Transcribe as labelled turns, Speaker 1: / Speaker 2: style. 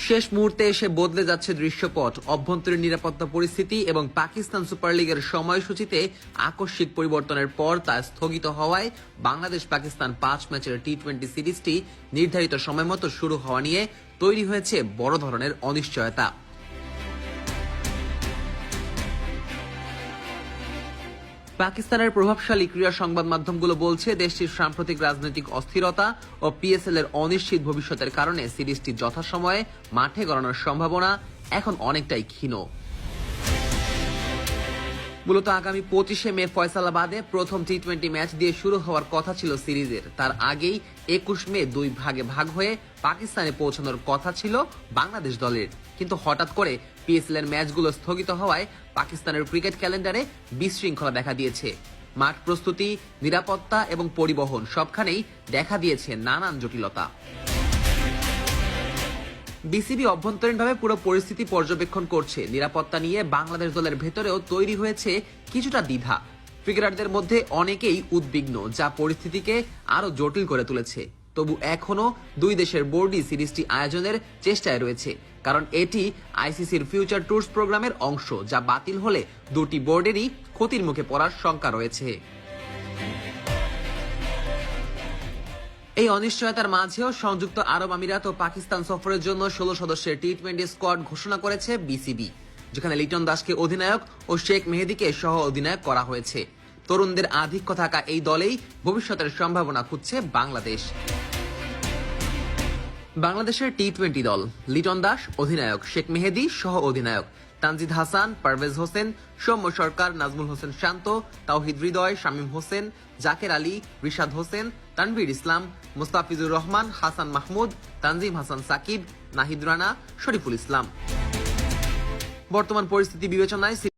Speaker 1: শেষ মুহূর্তে এসে বদলে যাচ্ছে দৃশ্যপট। অভ্যন্তরীণ নিরাপত্তা পরিস্থিতি এবং পাকিস্তান সুপার লিগের সময়সূচিতে আকস্মিক পরিবর্তনের পর তা স্থগিত হওয়ায় বাংলাদেশ পাকিস্তান 5 ম্যাচের টি-20 সিরিজটি নির্ধারিত সময় মতো শুরু হওয়া নিয়ে তৈরি হয়েছে বড় ধরনের অনিশ্চয়তা। পাকিস্তানের প্রভাবশালী ক্রীড়া সংবাদ মাধ্যমগুলো বলছে, দেশটির সাম্প্রতিক রাজনৈতিক অস্থিরতা ও পিএসএল এর অনিশ্চিত ভবিষ্যতের কারণে সিরিজটি যথাসময়ে মাঠে গড়ানোর সম্ভাবনা এখন অনেকটাই ক্ষীণ। মূলত আগামী 25 মে ফয়সালাবাদে প্রথম টি-20 ম্যাচ দিয়ে শুরু হওয়ার কথা ছিল সিরিজের। তার আগেই 21 মে 2 ভাগে ভাগ হয়ে পাকিস্তানে পৌঁছানোর কথা ছিল বাংলাদেশ দলের। কিন্তু হঠাৎ করে পিএসএল এর ম্যাচগুলো স্থগিত হওয়ায় পাকিস্তানের ক্রিকেট ক্যালেন্ডারে বিশৃঙ্খলা দেখা দিয়েছে। মাঠ প্রস্তুতি, নিরাপত্তা এবং পরিবহন সবখানেই দেখা দিয়েছে নানান জটিলতা। বিসিবি অভ্যন্তরীণভাবে পুরো পরিস্থিতি পর্যবেক্ষণ করছে। নিরাপত্তা নিয়ে বাংলাদেশ দলের ভেতরেও তৈরি হয়েছে কিছুটা দ্বিধা। ক্রিকেটারদের মধ্যে অনেকেই উদ্বিগ্ন, যা পরিস্থিতিকে আরো জটিল করে তুলেছে। তবু এখনো দুই দেশের বোর্ডই সিরিজটি আয়োজনের চেষ্টায় রয়েছে, কারণ এটি আইসিসির ফিউচার ট্যুরস প্রোগ্রামের অংশ, যা বাতিল হলে দুটি বোর্ডেরই ক্ষতির মুখে পড়ার শঙ্কা রয়েছে। এই অনিশ্চয়তার মাঝেও সংযুক্ত আরব আমিরাত ও পাকিস্তান সফরের জন্য 16 সদস্যের টি-20 স্কোয়াড ঘোষণা করেছে বিসিবি, যেখানে লিটন দাসকে অধিনায়ক ও শেখ মেহেদীকে সহ অধিনায়ক করা হয়েছে। তরুণদের আধিক্য থাকা এই দলেই ভবিষ্যতের সম্ভাবনা খুঁজছে বাংলাদেশ। বাংলাদেশের টি-20 দল: লিটন দাস অধিনায়ক, শেখ মেহেদী সহ অধিনায়ক, তানজিদ হাসান, পারভেজ হোসেন, সৌম্য সরকার, নাজমুল হোসেন শান্ত, তাওহিদ হৃদয়, শামীম হোসেন, জাকের আলী, রিশাদ হোসেন, তানভীর ইসলাম, মুস্তাফিজুর রহমান, হাসান মাহমুদ, তানজিম হাসান সাকিব, নাহিদ রানা, শরীফুল ইসলাম। বর্তমান পরিস্থিতি বিবেচনায়